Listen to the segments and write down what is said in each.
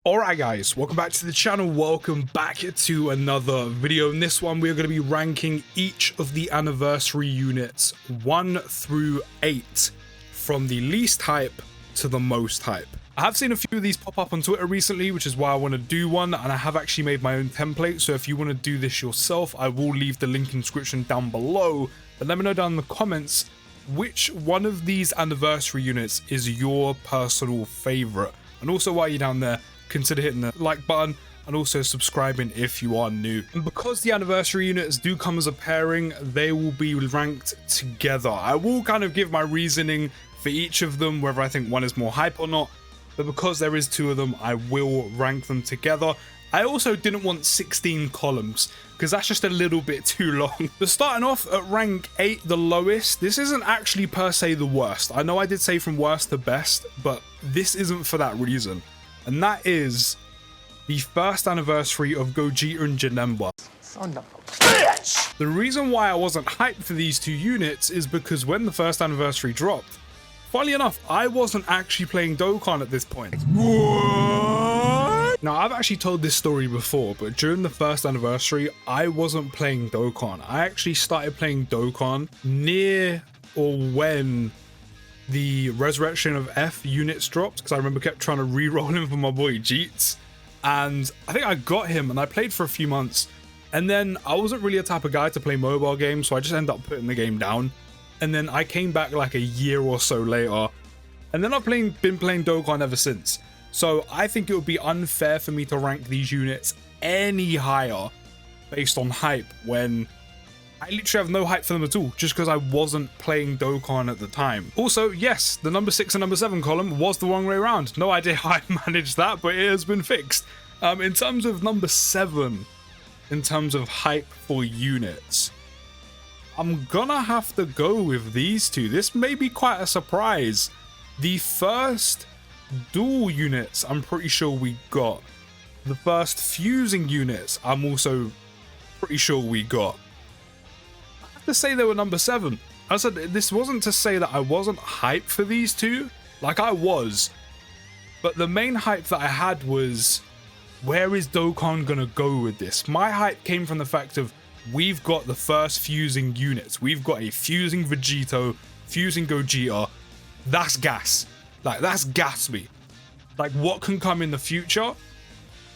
Alright guys, welcome back to the channel, welcome back to another video. In this one we're going to be ranking each of the anniversary units 1 through 8 from the least hype to the most hype. I have seen a few of these pop up on Twitter recently, which is why I want to do one, and I have actually made my own template, so if you want to do this yourself I will leave the link in the description down below, but let me know down in the comments which one of these anniversary units is your personal favorite. And also while you're down there, consider hitting the like button and also subscribing if you are new. And because the anniversary units do come as a pairing, they will be ranked together. I will kind of give my reasoning for each of them, whether I think one is more hype or not, but because there is 2 of them, I will rank them together. I also didn't want 16 columns because that's just a little bit too long. But starting off at rank 8, the lowest, this isn't actually per se the worst. I know I did say from worst to best, but this isn't for that reason. And that is the first anniversary of Gogeta and Janemba. Son of a bitch! The reason why I wasn't hyped for these 2 units is because when the first anniversary dropped, funnily enough, I wasn't actually playing Dokkan at this point. What? Now, I've actually told this story before, but during the first anniversary, I wasn't playing Dokkan. I actually started playing Dokkan near or when the Resurrection of F units dropped, because I remember kept trying to re-roll him for my boy Jeets, and I think I got him and I played for a few months, and then I wasn't really a type of guy to play mobile games, so I just ended up putting the game down. And then I came back like a year or so later, and then I've been playing Dokkan ever since. So I think it would be unfair for me to rank these units any higher based on hype when I literally have no hype for them at all, just because I wasn't playing Dokkan at the time. Also, yes, the number 6 and number 7 column was the wrong way around. No idea how I managed that, but it has been fixed. In terms of number 7, in terms of hype for units, I'm gonna have to go with these 2. This may be quite a surprise. The first dual units, I'm pretty sure we got. The first fusing units, I'm also pretty sure we got. To say they were number 7. I said this wasn't to say that I wasn't hyped for these 2, like I was, but the main hype that I had was, where is Dokkan gonna go with this? My hype came from the fact of, we've got the first fusing units. We've got a fusing Vegito, fusing Gogeta. That's gas. Like, that's gas me. Like, what can come in the future?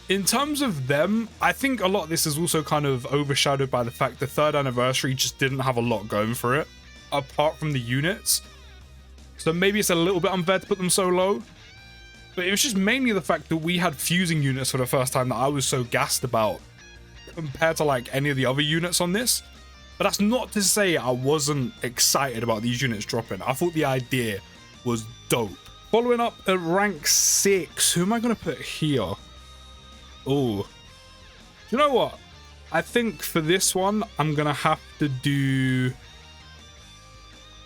In terms of them, I think a lot of this is also kind of overshadowed by the fact the 3rd anniversary just didn't have a lot going for it, apart from the units. So maybe it's a little bit unfair to put them so low. But it was just mainly the fact that we had fusing units for the first time that I was so gassed about, compared to like any of the other units on this. But that's not to say I wasn't excited about these units dropping. I thought the idea was dope. Following up at rank 6, who am I going to put here? Oh, you know what? I think for this one, I'm gonna have to do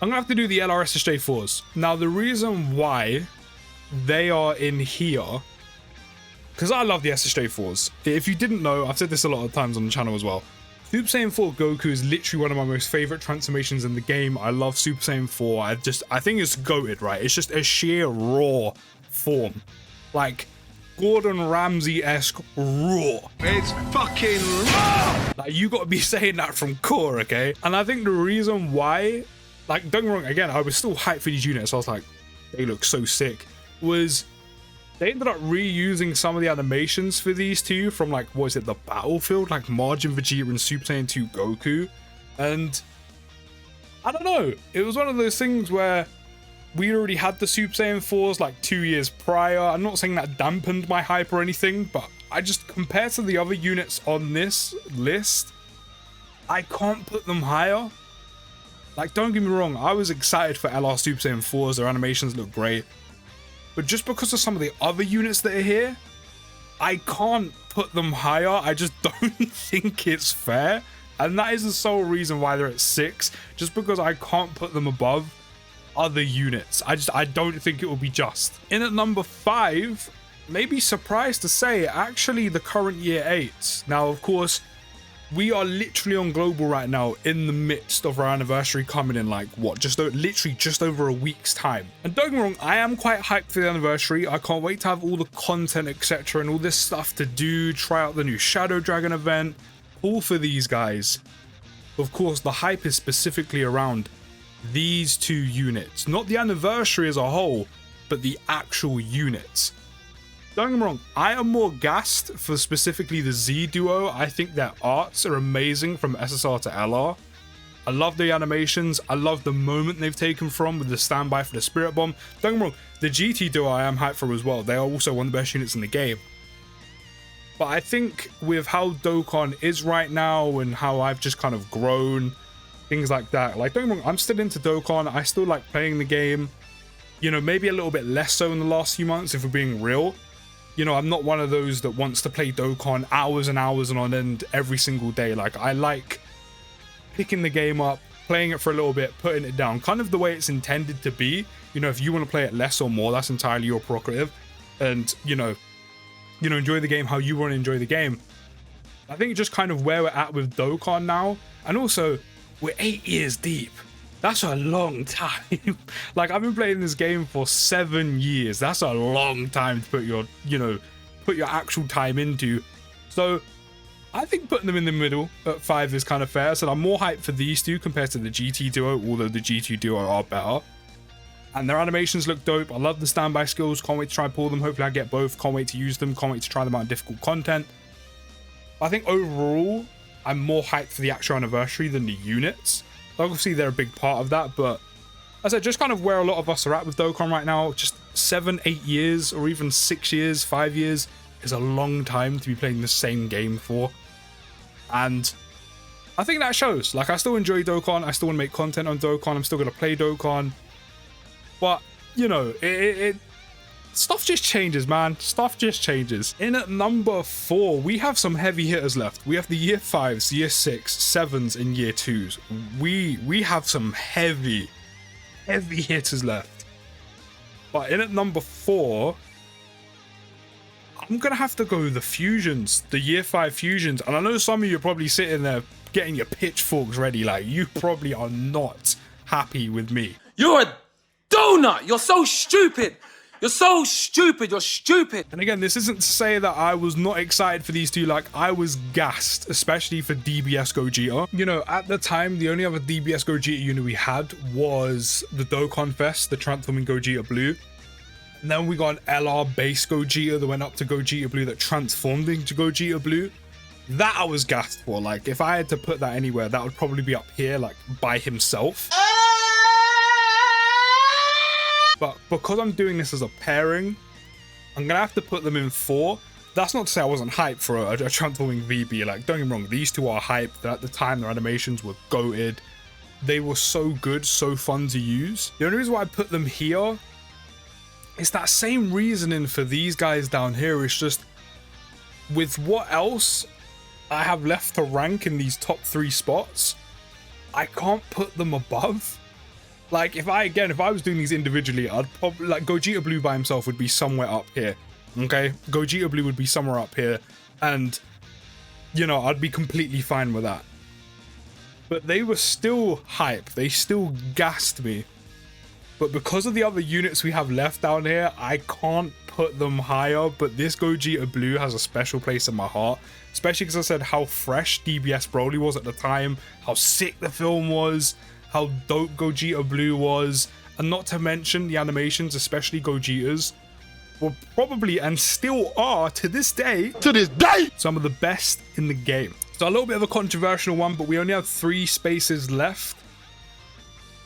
the LRSSJ4s. Now, the reason why they are in here, because I love the SSJ4s. If you didn't know, I've said this a lot of times on the channel as well. Super Saiyan 4 Goku is literally one of my most favorite transformations in the game. I love Super Saiyan 4. I think it's goated, right? It's just a sheer raw form. Like, Gordon Ramsay-esque raw. It's fucking raw! Like, you gotta be saying that from core, okay? And I think the reason why, like, don't get me wrong, again, I was still hyped for these units. I was like, they look so sick. Was they ended up reusing some of the animations for these 2 from, like, what is it, the Battlefield? Like, Majin Vegeta and Super Saiyan 2 Goku. And I don't know. It was one of those things where we already had the Super Saiyan 4s like 2 years prior. I'm not saying that dampened my hype or anything, but I just, compared to the other units on this list, I can't put them higher. Like, don't get me wrong, I was excited for LR Super Saiyan 4s, their animations look great. But just because of some of the other units that are here, I can't put them higher. I just don't think it's fair. And that is the sole reason why they're at 6, just because I can't put them above other units. I don't think it will be just. In at number 5, maybe surprised to say, actually the current year 8. Now, of course, we are literally on global right now in the midst of our anniversary coming in like what, literally just over a week's time. And don't get me wrong, I am quite hyped for the anniversary. I can't wait to have all the content, etc., and all this stuff to do, try out the new Shadow Dragon event, all for these guys. Of course, the hype is specifically around these two units, not the anniversary as a whole, but the actual units. Don't get me wrong, I am more gassed for specifically the Z duo. I think their arts are amazing from SSR to LR. I love the animations. I love the moment they've taken from with the standby for the Spirit Bomb. Don't get me wrong, the GT duo I am hyped for as well. They are also one of the best units in the game. But I think with how Dokkan is right now and how I've just kind of grown, things like that. Like, don't get me wrong, I'm still into Dokkan. I still like playing the game. You know, maybe a little bit less so in the last few months if we're being real. You know, I'm not one of those that wants to play Dokkan hours and hours and on end every single day. Like, I like picking the game up, playing it for a little bit, putting it down. Kind of the way it's intended to be. You know, if you want to play it less or more, that's entirely your prerogative. And, you know, enjoy the game how you want to enjoy the game. I think just kind of where we're at with Dokkan now. And also, we're 8 years deep. That's a long time. Like, I've been playing this game for 7 years. That's a long time to put your, put your actual time into. So I think putting them in the middle at 5 is kind of fair. So I'm more hyped for these two compared to the GT duo, although the GT duo are better. And their animations look dope. I love the standby skills. Can't wait to try and pull them. Hopefully I get both. Can't wait to use them. Can't wait to try them out in difficult content. I think overall, I'm more hyped for the actual anniversary than the units. Obviously, they're a big part of that, but as I said, just kind of where a lot of us are at with Dokkan right now, just 7, 8 years, or even 6 years, 5 years is a long time to be playing the same game for. And I think that shows. Like, I still enjoy Dokkan. I still want to make content on Dokkan. I'm still going to play Dokkan. But, you know, stuff just changes, man. Stuff just changes. In at number 4, we have some heavy hitters left. We have the year 5s, year 6, 7s, and year 2s. We have some heavy hitters left. But in at number 4, I'm gonna have to go the fusions, the year 5 fusions. And I know some of you are probably sitting there getting your pitchforks ready. Like, you probably are not happy with me. You're a donut. You're so stupid. You're so stupid. You're stupid. And again, this isn't to say that I was not excited for these two. Like, I was gassed, especially for DBS Gogeta. You know, at the time, the only other DBS Gogeta unit we had was the Dokkan Fest, the transforming Gogeta Blue. And then we got an LR base Gogeta that went up to Gogeta Blue that transformed into Gogeta Blue. That I was gassed for. Like, if I had to put that anywhere, that would probably be up here, like, by himself. But because I'm doing this as a pairing, I'm gonna have to put them in 4. That's not to say I wasn't hyped for a transforming VB. Like, don't get me wrong, these two are hyped. At the time, their animations were goated. They were so good, so fun to use. The only reason why I put them here is that same reasoning for these guys down here. It's just, with what else I have left to rank in these top 3 spots, I can't put them above. Like, if I was doing these individually, I'd probably, like, Gogeta Blue by himself would be somewhere up here, okay? Gogeta Blue would be somewhere up here, and, you know, I'd be completely fine with that. But they were still hype. They still gassed me. But because of the other units we have left down here, I can't put them higher. But this Gogeta Blue has a special place in my heart, especially because I said how fresh DBS Broly was at the time, how sick the film was, how dope Gogeta Blue was, and not to mention the animations, especially Gogeta's, were probably and still are to this day some of the best in the game. So a little bit of a controversial one, but we only have 3 spaces left.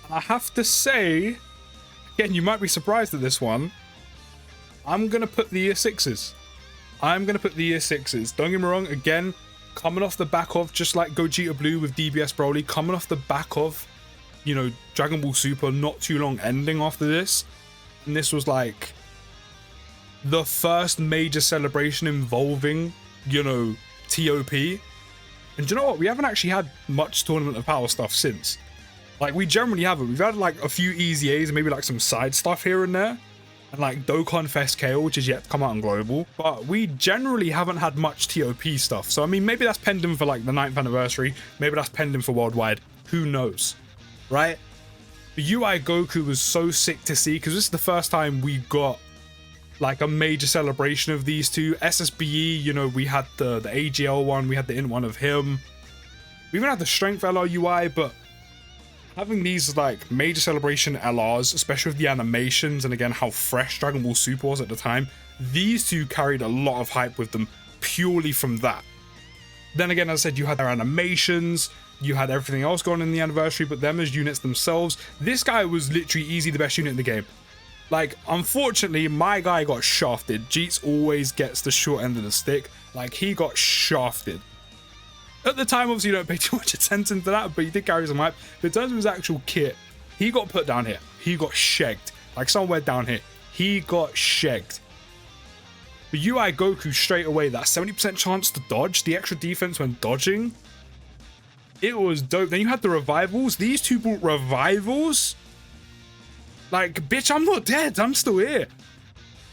And I have to say, again, you might be surprised at this one, I'm gonna put the year 6s. I'm gonna put the year 6s. Don't get me wrong, again, coming off the back of, just like Gogeta Blue with DBS Broly, coming off the back of, you know, Dragon Ball Super not too long ending after this. And this was like the first major celebration involving, you know, TOP. And do you know what? We haven't actually had much Tournament of Power stuff since. Like, we generally haven't. We've had like a few easy A's and maybe like some side stuff here and there. and like Dokkan Fest KO, which is yet to come out on global, but we generally haven't had much TOP stuff. So I mean, maybe that's pending for like the 9th anniversary, maybe that's pending for worldwide, who knows, right? The UI Goku was so sick to see, because this is the first time we got like a major celebration of these two. SSBE, you know, we had the AGL one, we had the int one of him, we even had the Strength LR UI, but having these like major celebration LRs, especially with the animations and again how fresh Dragon Ball Super was at the time, these two carried a lot of hype with them purely from that. Then again, as I said, you had their animations, you had everything else going on in the anniversary, but them as units themselves, this guy was literally easy the best unit in the game. Like, unfortunately, my guy got shafted. Jeets always gets the short end of the stick. Like, he got shafted. At the time, obviously, you don't pay too much attention to that, but he did carry some hype. But in terms of his actual kit, he got put down here. He got shegged. Like, somewhere down here. He got shegged. The UI Goku straight away, that 70% chance to dodge, the extra defense when dodging, it was dope. Then you had the revivals. These two brought revivals. Like, bitch, I'm not dead. I'm still here.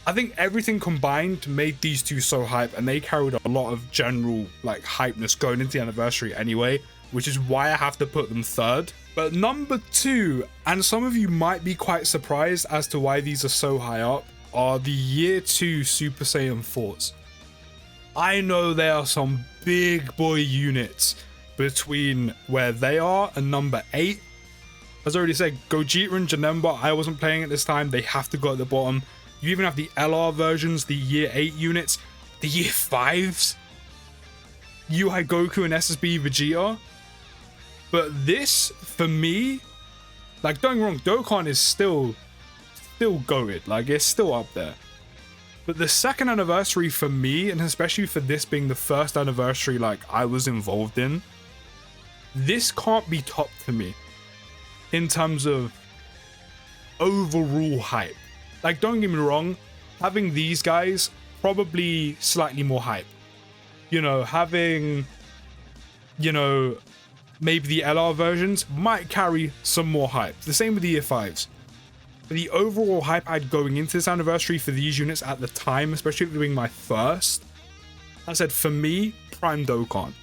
I think everything combined made these two so hype, and they carried a lot of general, like, hypeness going into the anniversary anyway, which is why I have to put them third. But number 2, and some of you might be quite surprised as to why these are so high up, are the Year 2 Super Saiyan 4s. I know there are some big boy units between where they are and number 8. As I already said, Gogeta and Janemba, I wasn't playing at this time. They have to go at the bottom. You even have the LR versions, the Year 8 units, the Year 5s, UI Goku and SSB Vegeta. But this, for me, like, don't get me wrong, Dokkan is still goated. Like, it's still up there. But the 2nd anniversary for me, and especially for this being the 1st anniversary like I was involved in, this can't be topped for me in terms of overall hype. Like, don't get me wrong, having these guys, probably slightly more hype. You know, having, you know, maybe the LR versions might carry some more hype. The same with the Year 5s. But the overall hype I had going into this anniversary for these units at the time, especially being my first, I said, for me, Prime Dokkan.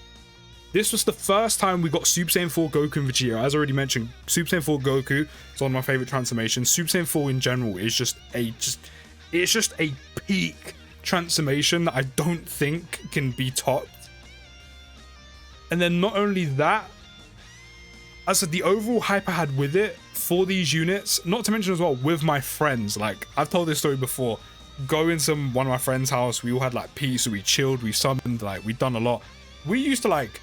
This was the first time we got Super Saiyan 4 Goku and Vegeta. As I already mentioned, Super Saiyan 4 Goku is one of my favorite transformations. Super Saiyan 4 in general is just a peak transformation that I don't think can be topped. And then not only that, as I said, the overall hype I had with it for these units, not to mention as well with my friends. Like, I've told this story before. Going to one of my friends' house, we all had like peace, so we chilled, we summoned, like, we'd done a lot. We used to like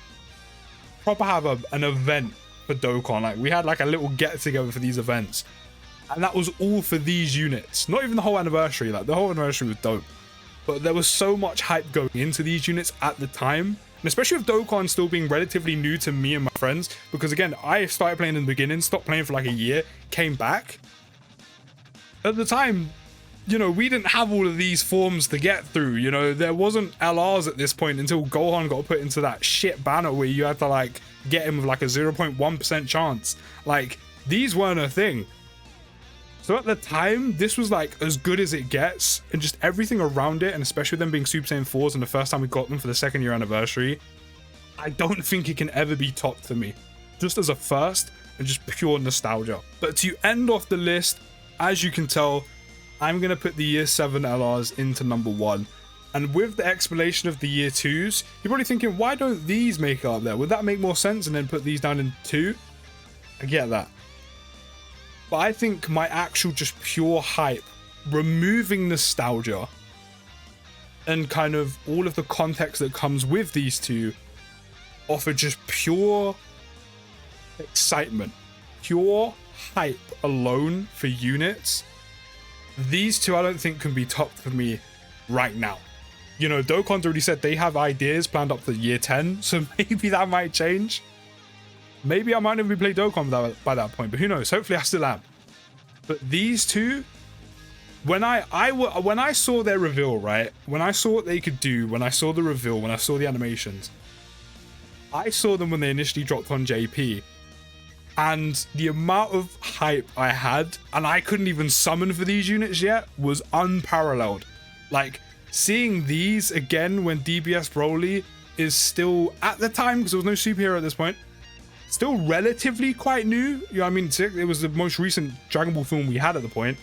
proper have an event for Dokkan. Like, we had like a little get together for these events, and that was all for these units. Not even the whole anniversary. Like, the whole anniversary was dope, but there was so much hype going into these units at the time. And especially with Dokkan still being relatively new to me and my friends, because again, I started playing in the beginning, stopped playing for like a year, came back. At the time, you know, we didn't have all of these forms to get through. You know, there wasn't LRs at this point until Gohan got put into that shit banner where you had to like get him with like a 0.1% chance. Like, these weren't a thing. So at the time, this was like as good as it gets, and just everything around it, and especially them being Super Saiyan 4s and the first time we got them for the 2nd year anniversary, I don't think it can ever be topped for me. Just as a first, and just pure nostalgia. But to end off the list, as you can tell, I'm going to put the Year 7 LRs into number 1. And with the explanation of the Year 2s, you're probably thinking, why don't these make it up there? Would that make more sense and then put these down in 2? I get that. But I think my actual just pure hype, removing nostalgia and kind of all of the context that comes with these two, offer just pure excitement, pure hype alone for units. These two I don't think can be topped for me right now. You know, Dokkan's already said they have ideas planned up to Year 10, so maybe that might change. Maybe I might even be playing Dokkan by that point, but who knows? Hopefully I still am. But these two, when I saw their reveal, right? When I saw what they could do, when I saw the reveal, when I saw the animations, I saw them when they initially dropped on JP. And the amount of hype I had, and I couldn't even summon for these units yet, was unparalleled. Like, seeing these again when DBS Broly is still, at the time, because there was no superhero at this point, still relatively quite new. You know what I mean? It was the most recent Dragon Ball film we had at the point.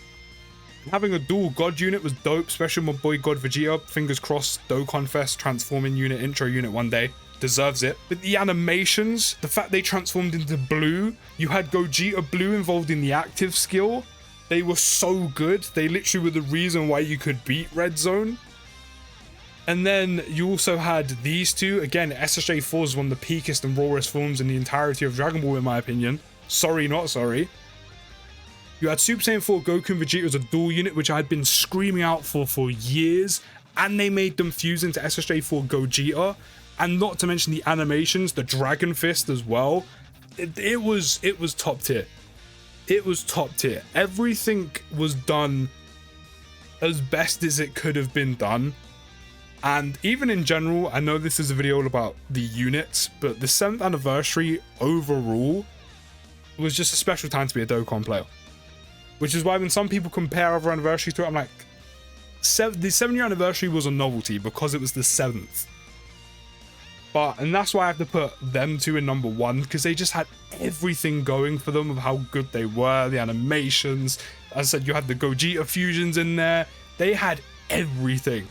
Having a dual God unit was dope, especially my boy God Vegeta. Fingers crossed, Dokkan Fest transforming unit, intro unit one day. Deserves it. But the animations, the fact they transformed into blue, you had Gogeta Blue involved in the active skill. They were so good. They literally were the reason why you could beat Red Zone. And then you also had these two. Again, SSJ4 is one of the peakest and rawest forms in the entirety of Dragon Ball, in my opinion. Sorry, not sorry. You had Super Saiyan 4 Goku and Vegeta as a dual unit, which I had been screaming out for years. And they made them fuse into SSJ4 Gogeta. And not to mention the animations, the Dragon Fist as well. It was top tier. It was top tier. Everything was done as best as it could have been done. And even in general, I know this is a video all about the units, but the 7th anniversary overall was just a special time to be a Dokkan player. Which is why when some people compare other anniversaries to it, I'm like, the 7-year anniversary was a novelty because it was the 7th. And that's why I have to put them two in number 1, because they just had everything going for them of how good they were, the animations. As I said, you had the Gogeta fusions in there. They had everything.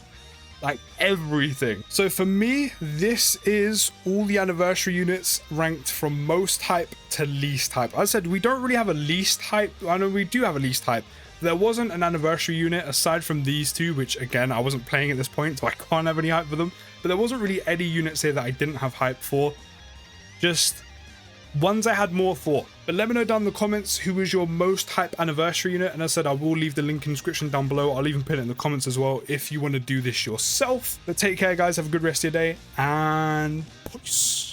Like, everything. So for me, this is all the anniversary units ranked from most hype to least hype. As I said, we don't really have a least hype. I know we do have a least hype. There wasn't an anniversary unit aside from these two, which again, I wasn't playing at this point, so I can't have any hype for them. But there wasn't really any units here that I didn't have hype for. Just ones I had more for. But let me know down in the comments who is your most hype anniversary unit. And as I said, I will leave the link in the description down below. I'll even put it in the comments as well if you want to do this yourself. But take care, guys. Have a good rest of your day. And peace.